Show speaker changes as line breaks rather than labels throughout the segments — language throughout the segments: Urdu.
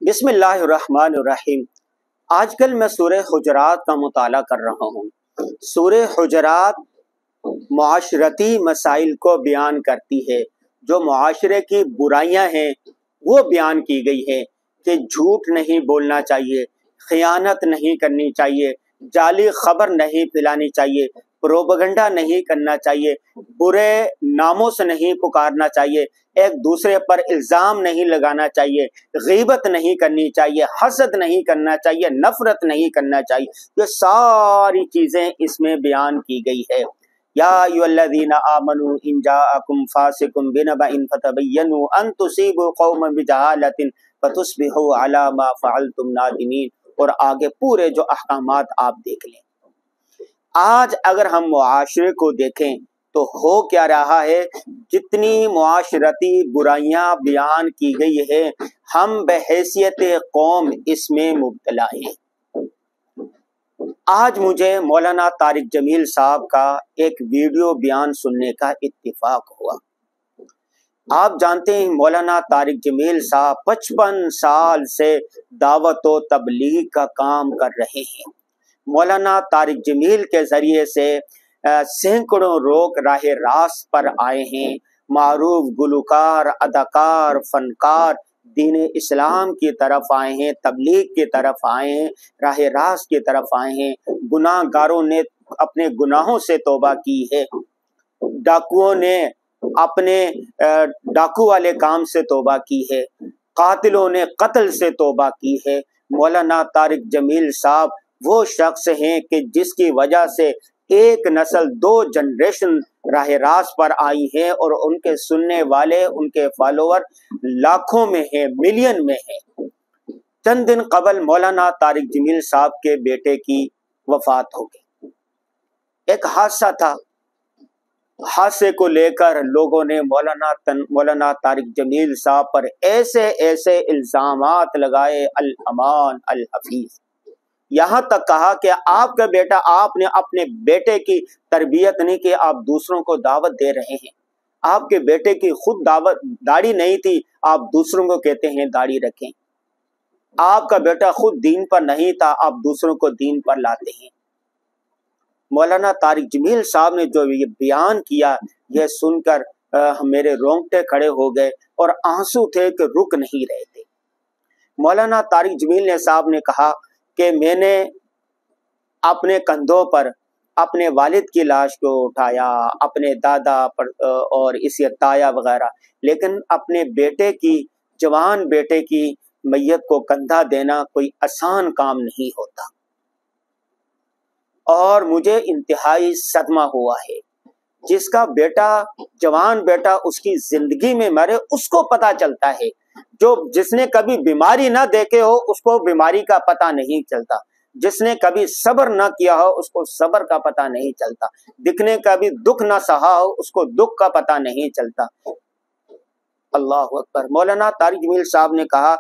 بسم اللہ الرحمن الرحیم۔ آج کل میں سورہ حجرات کا مطالعہ کر رہا ہوں۔ سورہ حجرات معاشرتی مسائل کو بیان کرتی ہے، جو معاشرے کی برائیاں ہیں وہ بیان کی گئی ہے کہ جھوٹ نہیں بولنا چاہیے، خیانت نہیں کرنی چاہیے، جعلی خبر نہیں پھیلانی چاہیے، پروپیگنڈا نہیں کرنا چاہیے، برے ناموں سے نہیں پکارنا چاہیے، ایک دوسرے پر الزام نہیں لگانا چاہیے، غیبت نہیں کرنی چاہیے، حسد نہیں کرنا چاہیے، نفرت نہیں کرنا چاہیے۔ یہ ساری چیزیں اس میں بیان کی گئی ہے۔ یا ایھا الذین آمنوا ان جاءکم فاسق بنبأ فتبینوا ان تصیبوا قوما بجہالۃ فتصبحوا علی ما فعلتم نادمین، اور آگے پورے جو احکامات آپ دیکھ لیں۔ آج اگر ہم معاشرے کو دیکھیں تو ہو کیا رہا ہے، جتنی معاشرتی برائیاں بیان کی گئی ہے ہم بحیثیت قوم اس میں مبتلا ہیں۔ آج مجھے مولانا طارق جمیل صاحب کا ایک ویڈیو بیان سننے کا اتفاق ہوا۔ آپ جانتے ہیں مولانا طارق جمیل صاحب 55 سال سے دعوت و تبلیغ کا کام کر رہے ہیں۔ مولانا طارق جمیل کے ذریعے سے سینکڑوں لوگ راہ راست پر آئے ہیں، معروف گلوکار، اداکار، فنکار دین اسلام کی طرف آئے ہیں، تبلیغ کی طرف آئے ہیں، راہ راست کی طرف آئے ہیں۔ گناہ گاروں نے اپنے گناہوں سے توبہ کی ہے، ڈاکوؤں نے اپنے ڈاکو والے کام سے توبہ کی ہے، قاتلوں نے قتل سے توبہ کی ہے۔ مولانا طارق جمیل صاحب وہ شخص ہیں کہ جس کی وجہ سے ایک نسل 2 جنریشن راہ راست پر آئی ہے، اور ان کے سننے والے، ان کے فالوور لاکھوں میں ہیں، ملین میں ہیں۔ چند دن قبل مولانا طارق جمیل صاحب کے بیٹے کی وفات ہو گئی۔ ایک حادثہ تھا، حادثے کو لے کر لوگوں نے مولانا طارق جمیل صاحب پر ایسے الزامات لگائے، الامان الحفیظ، یہاں تک کہا کہ آپ کا بیٹا، آپ نے اپنے بیٹے کی تربیت نہیں کی، آپ دوسروں کو دعوت دے رہے ہیں۔ آپ کے بیٹے کی خود داڑھی نہیں تھی، آپ دوسروں کو کہتے ہیں داڑھی رکھیں۔ آپ کا بیٹا خود دین پر نہیں تھا، آپ دوسروں کو دین پر لاتے ہیں۔ مولانا طارق جمیل صاحب نے جو یہ بیان کیا، یہ سن کر میرے رونگٹے کھڑے ہو گئے اور آنسو تھے کہ رک نہیں رہے تھے۔ مولانا طارق جمیل صاحب نے کہا کہ میں نے اپنے کندھوں پر اپنے والد کی لاش کو اٹھایا، اپنے دادا پر اور اسی تایا وغیرہ، لیکن اپنے بیٹے کی، جوان بیٹے کی میت کو کندھا دینا کوئی آسان کام نہیں ہوتا، اور مجھے انتہائی صدمہ ہوا ہے۔ جس کا بیٹا، جوان بیٹا اس کی زندگی میں مرے، اس کو پتہ چلتا ہے، جس نے کبھی بیماری نہ دیکھے ہو اس کو بیماری کا پتہ نہیں چلتا، جس نے کبھی صبر نہ کیا ہو اس کو صبر کا پتہ نہیں چلتا، دکھنے کا بھی دکھ نہ سہا ہو اس کو دکھ کا پتہ نہیں چلتا۔ اللہ اکبر۔ مولانا طارق جمیل صاحب نے کہا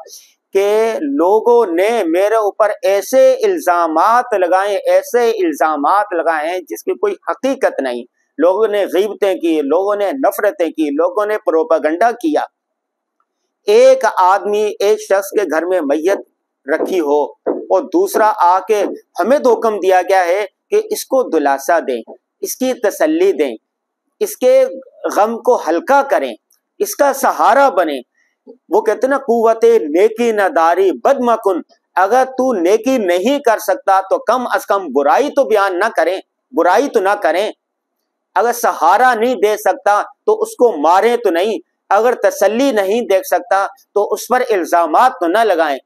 کہ لوگوں نے میرے اوپر ایسے الزامات لگائے ہیں جس کی کوئی حقیقت نہیں۔ لوگوں نے غیبتیں کی، لوگوں نے نفرتیں کی، لوگوں نے پروپیگنڈا کیا۔ ایک آدمی، ایک شخص کے گھر میں میت رکھی ہو اور دوسرا آ کے ہمیں تو حکم دیا گیا ہے کہ اس کو دلاسا دیں، اس کی تسلی دیں، اس کے غم کو ہلکا کریں، اس کا سہارا بنیں۔ وہ کہتے ہیں نا، قوت نیکی نہ داری بد مکن، اگر تو نیکی نہیں کر سکتا تو کم از کم برائی تو بیان نہ کریں، برائی تو نہ کریں۔ اگر سہارا نہیں دے سکتا تو اس کو ماریں تو نہیں، اگر تسلی نہیں دیکھ سکتا تو اس پر الزامات تو نہ لگائیں۔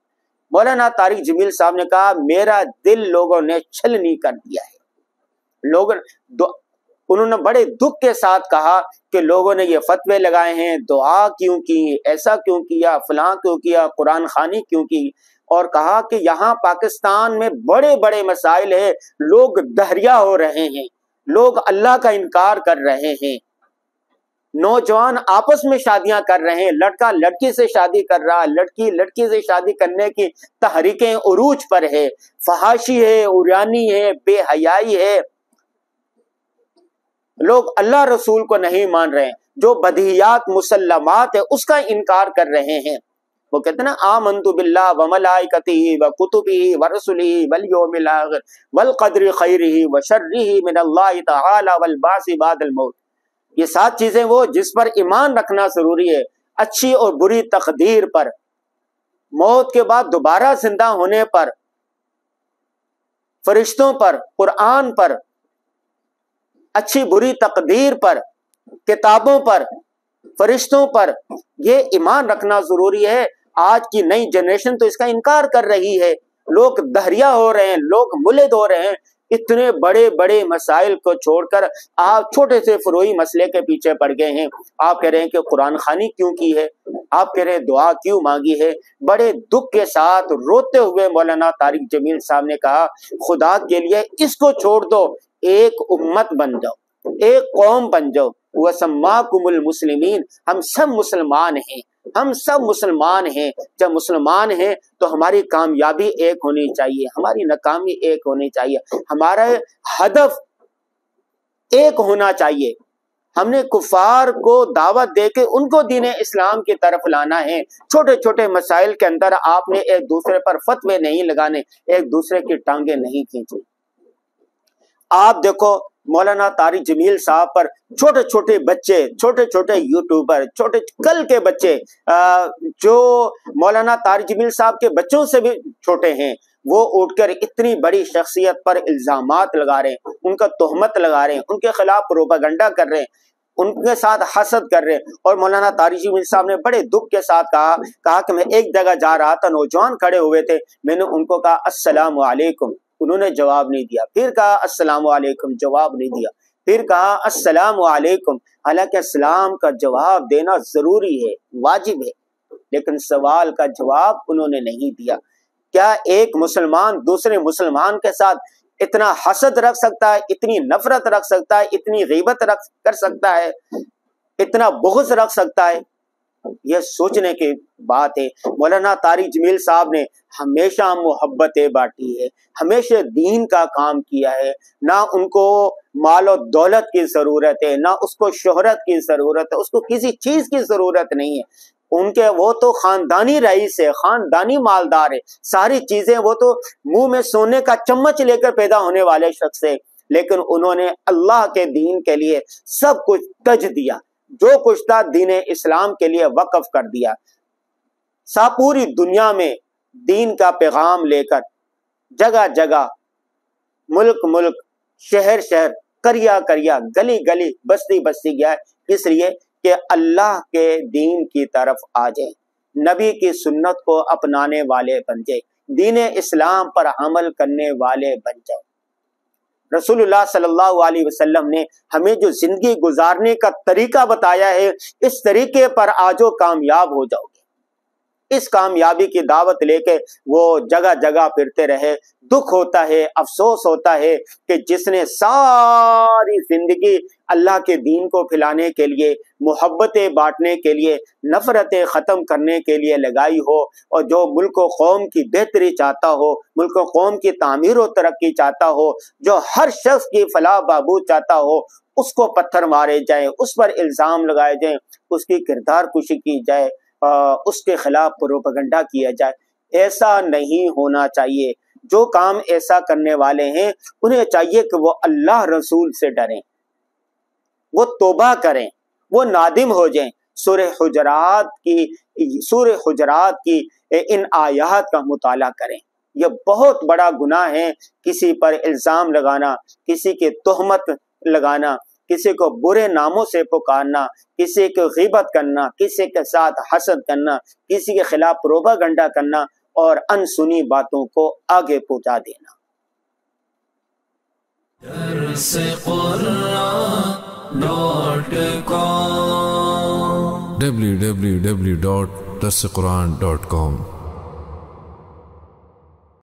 مولانا طارق جمیل صاحب نے کہا میرا دل لوگوں نے چھلنی کر دیا ہے۔ انہوں نے بڑے دکھ کے ساتھ کہا کہ لوگوں نے یہ فتوے لگائے ہیں، دعا کیوں کی، ایسا کیوں کیا، فلاں کیوں کیا، قرآن خوانی کیوں کی، اور کہا کہ یہاں پاکستان میں بڑے بڑے مسائل ہیں، لوگ دہریا ہو رہے ہیں، لوگ اللہ کا انکار کر رہے ہیں، نوجوان آپس میں شادیاں کر رہے ہیں، لڑکا لڑکی سے شادی کر رہا، لڑکی لڑکی سے شادی کرنے کی تحریکیں عروج پر ہے، فحاشی ہے، عریانی ہے، بے حیائی ہے، لوگ اللہ رسول کو نہیں مان رہے ہیں، جو بدیہیات مسلمات ہے اس کا انکار کر رہے ہیں۔ وہ کہتے ہیں نا آمنت باللہ وملائکتہ وکتبہ ورسلہ والیوم الآخر والقدر خیرہ وشرہ من اللہ تعالی والبعث بعد الموت. یہ 7 چیزیں وہ جس پر ایمان رکھنا ضروری ہے، اچھی اور بری تقدیر پر، موت کے بعد دوبارہ زندہ ہونے پر، فرشتوں پر، قرآن پر، اچھی بری تقدیر پر، کتابوں پر، فرشتوں پر، یہ ایمان رکھنا ضروری ہے. آج کی نئی جنریشن تو اس کا انکار کر رہی ہے. لوگ دہریا ہو رہے ہیں، لوگ ملد ہو رہے ہیں. اتنے بڑے بڑے مسائل کو چھوڑ کر آپ چھوٹے سے فروعی مسئلے کے پیچھے پڑ گئے ہیں. آپ کہہ رہے ہیں کہ قرآن خوانی کیوں کی ہے، آپ کہہ رہے ہیں دعا کیوں مانگی ہے. بڑے دکھ کے ساتھ روتے ہوئے مولانا طارق جمیل صاحب نے کہا خدا کے لیے اس کو چھوڑ دو، ایک امت بن جاؤ، ایک قوم بن جاؤ. وَسَمَّاكُمُ الْمُسْلِمِينَ، ہم سب مسلمان ہیں، ہم سب مسلمان ہیں. جب مسلمان ہیں تو ہماری کامیابی ایک ہونی چاہیے، ہماری ناکامی ایک ہونی چاہیے، ہمارا ہدف ایک ہونا چاہیے. ہم نے کفار کو دعوت دے کے ان کو دین اسلام کی طرف لانا ہے. چھوٹے چھوٹے مسائل کے اندر آپ نے ایک دوسرے پر فتوے نہیں لگانے، ایک دوسرے کی ٹانگیں نہیں کھینچی. آپ دیکھو مولانا طارق جمیل صاحب پر چھوٹے چھوٹے بچے، چھوٹے چھوٹے یوٹیوبر، چھوٹے کل کے بچے جو مولانا طارق جمیل صاحب کے بچوں سے بھی چھوٹے ہیں، وہ اٹھ کر اتنی بڑی شخصیت پر الزامات لگا رہے ہیں، ان کا تہمت لگا رہے ہیں، ان کے خلاف پروپیگنڈا کر رہے ہیں، ان کے ساتھ حسد کر رہے ہیں. اور مولانا طارق جمیل صاحب نے بڑے دکھ کے ساتھ کہا کہ میں ایک جگہ جا رہا تھا، نوجوان کھڑے ہوئے تھے، میں نے ان کو کہا السلام علیکم، انہوں نے جواب نہیں دیا. پھر کہا السلام علیکم، جواب نہیں دیا. پھر کہا السلام علیکم. حالانکہ اسلام کا جواب دینا ضروری ہے، واجب ہے، لیکن سوال کا جواب انہوں نے نہیں دیا. کیا ایک مسلمان دوسرے مسلمان کے ساتھ اتنا حسد رکھ سکتا ہے، اتنی نفرت رکھ سکتا ہے، اتنی غیبت کر سکتا ہے، اتنا بغض رکھ سکتا ہے؟ یہ سوچنے کی بات ہے. مولانا طارق جمیل صاحب نے ہمیشہ محبتیں بانٹی ہے، ہمیشہ دین کا کام کیا ہے. نہ ان کو مال و دولت کی ضرورت ہے، نہ اس کو شہرت کی ضرورت ہے، اس کو کسی چیز کی ضرورت نہیں ہے. ان کے وہ تو خاندانی رئیس ہے، خاندانی مالدار ہے، ساری چیزیں، وہ تو منہ میں سونے کا چمچ لے کر پیدا ہونے والے شخص ہے. لیکن انہوں نے اللہ کے دین کے لیے سب کچھ تج دیا، جو کچھ تھا دین اسلام کے لیے وقف کر دیا. پوری دنیا میں دین کا پیغام لے کر جگہ جگہ، ملک ملک، شہر شہر، کریا کریا، گلی گلی، بستی بستی گیا. اس لیے کہ اللہ کے دین کی طرف آ جائیں، نبی کی سنت کو اپنانے والے بن جائیں، دین اسلام پر عمل کرنے والے بن جائیں. رسول اللہ صلی اللہ علیہ وسلم نے ہمیں جو زندگی گزارنے کا طریقہ بتایا ہے، اس طریقے پر آجو کامیاب ہو جاؤ گے. اس کامیابی کی دعوت لے کے وہ جگہ جگہ پھرتے رہے. دکھ ہوتا ہے، افسوس ہوتا ہے کہ جس نے ساری زندگی اللہ کے دین کو پھیلانے کے لیے، محبتیں بانٹنے کے لیے، نفرتیں ختم کرنے کے لیے لگائی ہو، اور جو ملک و قوم کی بہتری چاہتا ہو، ملک و قوم کی تعمیر و ترقی چاہتا ہو، جو ہر شخص کی فلاح بہبود چاہتا ہو، اس کو پتھر مارے جائیں، اس پر الزام لگائے جائیں، اس کی کردار کشی کی جائے، اس کے خلاف پروپیگنڈا کیا جائے. ایسا نہیں ہونا چاہیے. جو کام ایسا کرنے والے ہیں انہیں چاہیے کہ وہ اللہ رسول سے ڈریں، وہ توبہ کریں، وہ نادم ہو جائیں. سورہ حجرات کی ان آیات کا مطالعہ کریں. یہ بہت بڑا گناہ ہے کسی پر الزام لگانا، کسی کی تہمت لگانا، کسی کو برے ناموں سے پکارنا، کسی کو غیبت کرنا، کسی کے ساتھ حسد کرنا، کسی کے خلاف پروپیگنڈا کرنا اور انسنی باتوں کو آگے پہنچا دینا.
www.darsequran.com